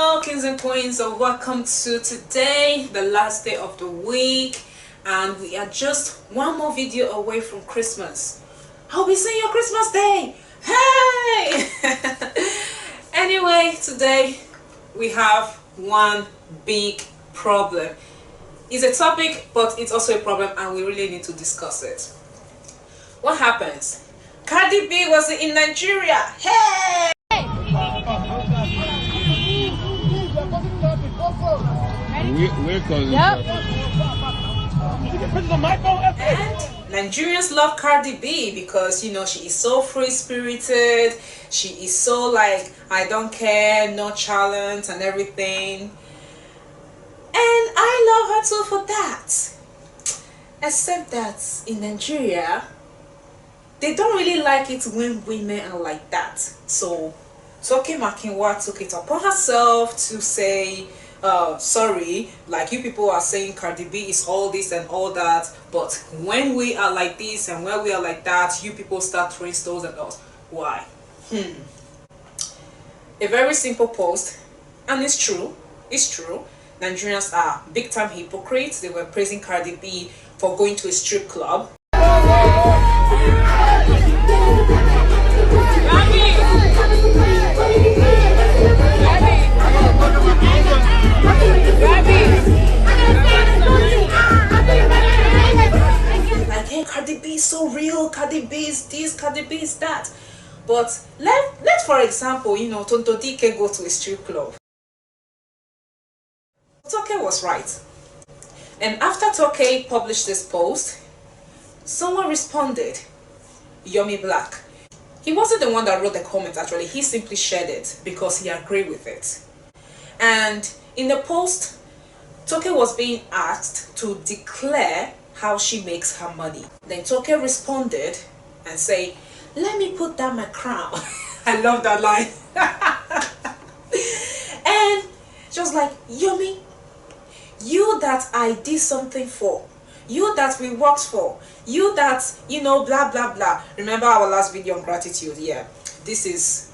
Hello kings and queens, and welcome to today, the last day of the week, and we are just one more video away from Christmas. I'll be seeing your Christmas day. Hey! Anyway, today we have one big problem. It's a topic, but it's also a problem, and we really need to discuss it. What happens? Cardi B was in Nigeria. Hey! Yep. And Nigerians love Cardi B because, you know, she is so free-spirited. She is so like, I don't care, no challenge and everything. And I love her too for that. Except that in Nigeria, they don't really like it when women are like that. So Toke Makinwa took it upon herself to say, sorry, like you people are saying Cardi B is all this and all that, but when we are like this and when we are like that, you people start throwing stones at us. Why? A very simple post, and it's true. Nigerians are big time hypocrites. They were praising Cardi B for going to a strip club. Like, hey, Cardi B is so real, Cardi B is this, Cardi B is that. But let for example, you know, Toke go to a strip club. Toke was right. And after Toke published this post, someone responded, Yomi Black. He wasn't the one that wrote the comment actually, he simply shared it because he agreed with it. And in the post, Toke was being asked to declare how she makes her money. Then Toke responded and say, let me put down my crown. I love that line. And she was like, Yomi, you that I did something for, you that we worked for, you that, you know, blah blah blah. Remember our last video on gratitude? Yeah, this is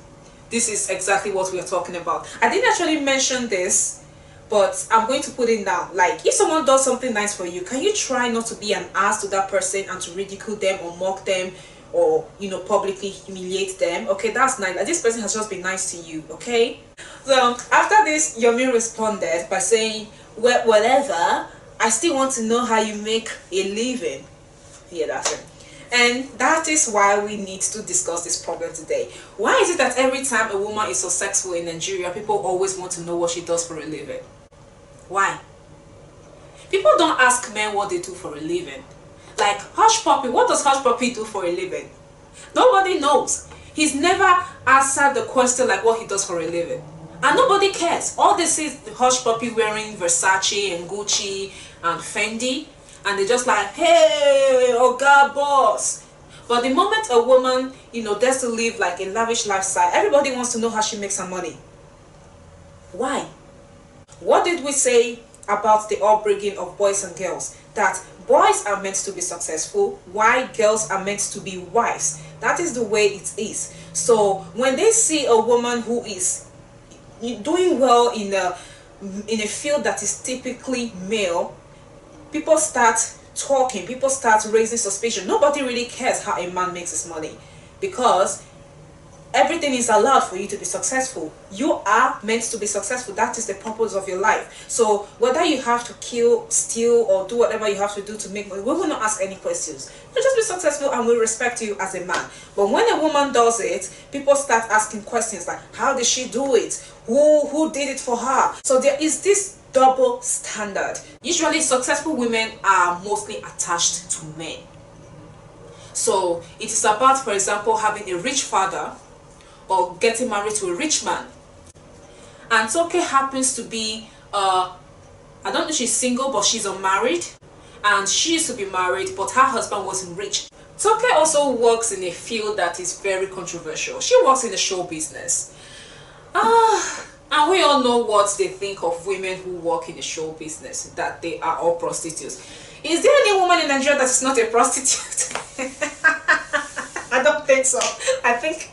exactly what we are talking about. I didn't actually mention this, but I'm going to put it down. Like, if someone does something nice for you, can you try not to be an ass to that person and to ridicule them or mock them or, you know, publicly humiliate them? Okay, that's nice. Like, this person has just been nice to you, okay? So after this, Yomi responded by saying, well, whatever, I still want to know how you make a living. Yeah, that's it. And that is why we need to discuss this problem today. Why is it that every time a woman is successful in Nigeria, people always want to know what she does for a living? Why? People don't ask men what they do for a living. Like, Hush Puppy, what does Hush Puppy do for a living? Nobody knows. He's never answered the question like what he does for a living. And nobody cares. All they see is the Hush Puppy wearing Versace and Gucci and Fendi. And they're just like, hey, oh God, boss. But the moment a woman, you know, dares to live like a lavish lifestyle, everybody wants to know how she makes her money. Why? What did we say about the upbringing of boys and girls? That boys are meant to be successful, while girls are meant to be wives. That is the way it is. So when they see a woman who is doing well in a field that is typically male, people start talking, people start raising suspicion. Nobody really cares how a man makes his money because everything is allowed for you to be successful. You are meant to be successful. That is the purpose of your life. So whether you have to kill, steal, or do whatever you have to do to make money, we will not ask any questions. You just be successful and we respect you as a man. But when a woman does it, people start asking questions like, how did she do it? Who did it for her? So there is this double standard. Usually successful women are mostly attached to men. So it is about, for example, having a rich father or getting married to a rich man. And Toke happens to be, I don't know if she's single, but she's unmarried. And she used to be married, but her husband wasn't rich. Toke also works in a field that is very controversial. She works in the show business. And we all know what they think of women who work in the show business, that they are all prostitutes. Is there any woman in Nigeria that is not a prostitute? I don't think so. I think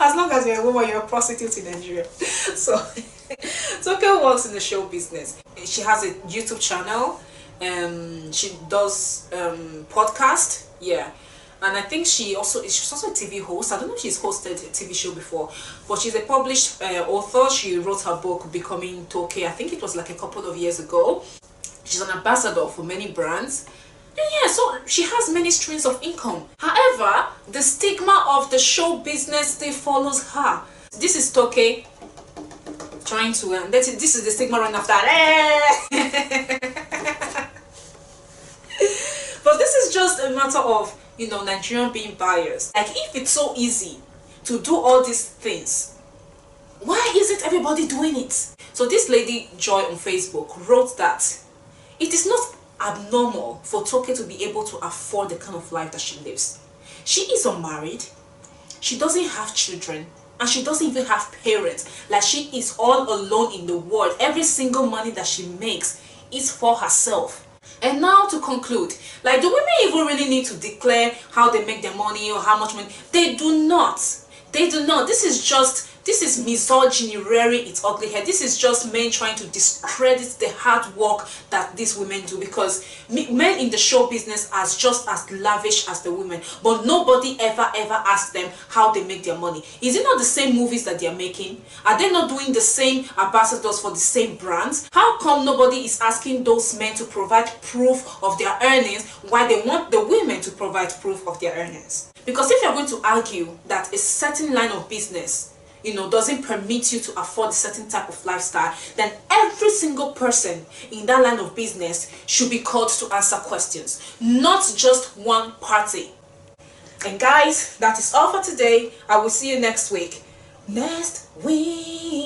as long as you're a woman, you're a prostitute in Nigeria. So Toke works in the show business. She has a YouTube channel. She does podcast. Yeah. And I think she's also a TV host. I don't know if she's hosted a TV show before, but she's a published author. She wrote her book Becoming Toke. I think it was like a couple of years ago. She's an ambassador for many brands. And yeah, so she has many streams of income. However, the stigma of the show business still follows her. This is Toke trying to this is the stigma running after But this is just a matter of, you know, Nigerian being biased. Like, if it's so easy to do all these things, why isn't everybody doing it? So this lady Joy on Facebook wrote that it is not abnormal for Toke to be able to afford the kind of life that she lives. She is unmarried, she doesn't have children, and she doesn't even have parents. Like, she is all alone in the world. Every single money that she makes is for herself. And now to conclude, like, do women even really need to declare how they make their money or how much money? They do not. They do not. This is misogyny rearing its ugly head. This is just men trying to discredit the hard work that these women do, because men in the show business are just as lavish as the women, but nobody ever asks them how they make their money. Is it not the same movies that they are making? Are they not doing the same ambassadors for the same brands? How come nobody is asking those men to provide proof of their earnings while they want the women to provide proof of their earnings? Because if you're going to argue that a certain line of business, you know, doesn't permit you to afford a certain type of lifestyle, then every single person in that line of business should be called to answer questions, not just one party. And guys, that is all for today. I will see you next week. Next week.